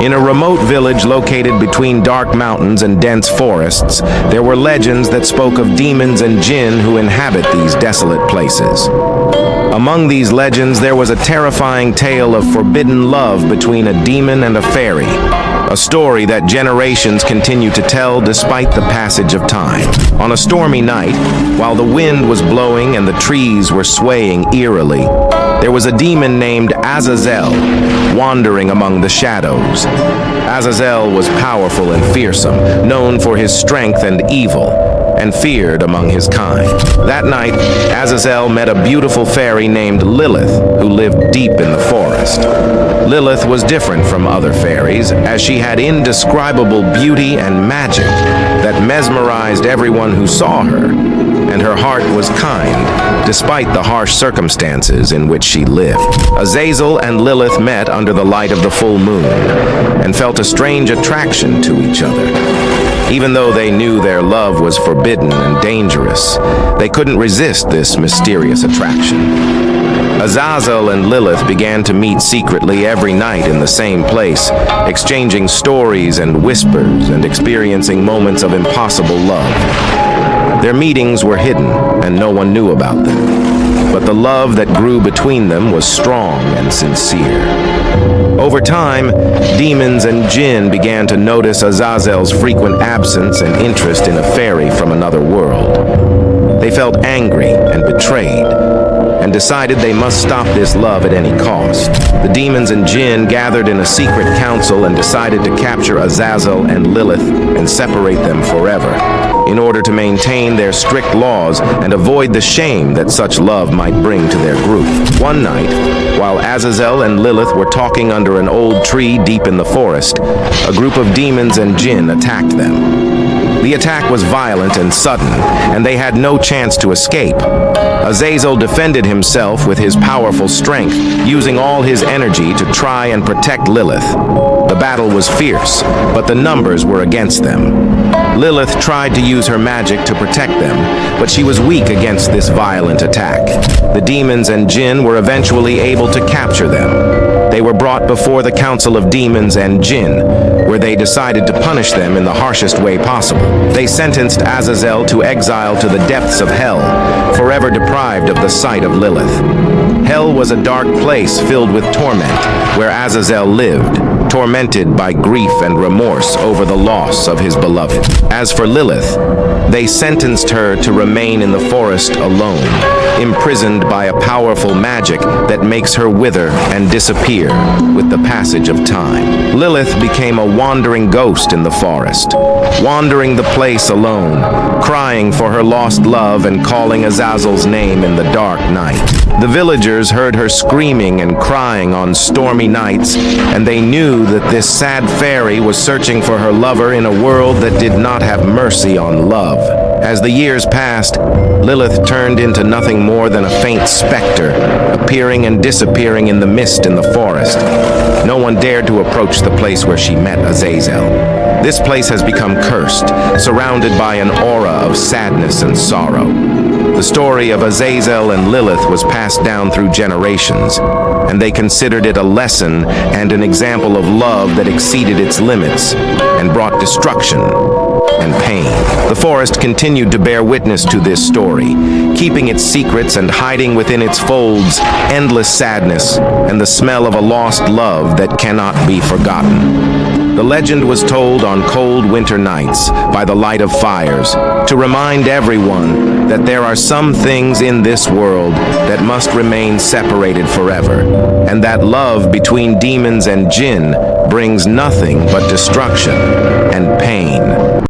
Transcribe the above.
In a remote village located between dark mountains and dense forests, there were legends that spoke of demons and jinn who inhabit these desolate places. Among these legends, there was a terrifying tale of forbidden love between a demon and a fairy, a story that generations continue to tell despite the passage of time. On a stormy night, while the wind was blowing and the trees were swaying eerily, there was a demon named Azazel wandering among the shadows. Azazel was powerful and fearsome, known for his strength and evil, and feared among his kind. That night, Azazel met a beautiful fairy named Lilith, who lived deep in the forest. Lilith was different from other fairies, as she had indescribable beauty and magic that mesmerized everyone who saw her, and her heart was kind, despite the harsh circumstances in which she lived. Azazel and Lilith met under the light of the full moon, and felt a strange attraction to each other. Even though they knew their love was forbidden and dangerous, they couldn't resist this mysterious attraction. Azazel and Lilith began to meet secretly every night in the same place, exchanging stories and whispers and experiencing moments of impossible love. Their meetings were hidden, and no one knew about them. But the love that grew between them was strong and sincere. Over time, demons and jinn began to notice Azazel's frequent absence and interest in a fairy from another world. They felt angry and betrayed, and decided they must stop this love at any cost. The demons and jinn gathered in a secret council and decided to capture Azazel and Lilith and separate them forever, in order to maintain their strict laws and avoid the shame that such love might bring to their group. One night, while Azazel and Lilith were talking under an old tree deep in the forest, a group of demons and jinn attacked them. The attack was violent and sudden, and they had no chance to escape. Azazel defended himself with his powerful strength, using all his energy to try and protect Lilith. The battle was fierce, but the numbers were against them. Lilith tried to use her magic to protect them, but she was weak against this violent attack. The demons and jinn were eventually able to capture them. They were brought before the Council of Demons and Jinn, where they decided to punish them in the harshest way possible. They sentenced Azazel to exile to the depths of hell, forever deprived of the sight of Lilith. Hell was a dark place filled with torment, where Azazel lived, tormented by grief and remorse over the loss of his beloved. As for Lilith, they sentenced her to remain in the forest alone, imprisoned by a powerful magic that makes her wither and disappear with the passage of time. Lilith became a wandering ghost in the forest, wandering the place alone, crying for her lost love and calling Azazel's name in the dark night. The villagers heard her screaming and crying on stormy nights, and they knew that this sad fairy was searching for her lover in a world that did not have mercy on love. As the years passed, Lilith turned into nothing more than a faint specter, appearing and disappearing in the mist in the forest. No one dared to approach the place where she met Azazel. This place has become cursed, surrounded by an aura of sadness and sorrow. The story of Azazel and Lilith was passed down through generations, and they considered it a lesson and an example of love that exceeded its limits and brought destruction and pain. The forest continued to bear witness to this story, keeping its secrets and hiding within its folds endless sadness and the smell of a lost love that cannot be forgotten. The legend was told on cold winter nights by the light of fires to remind everyone that there are some things in this world that must remain separated forever, and that love between demons and jinn brings nothing but destruction and pain.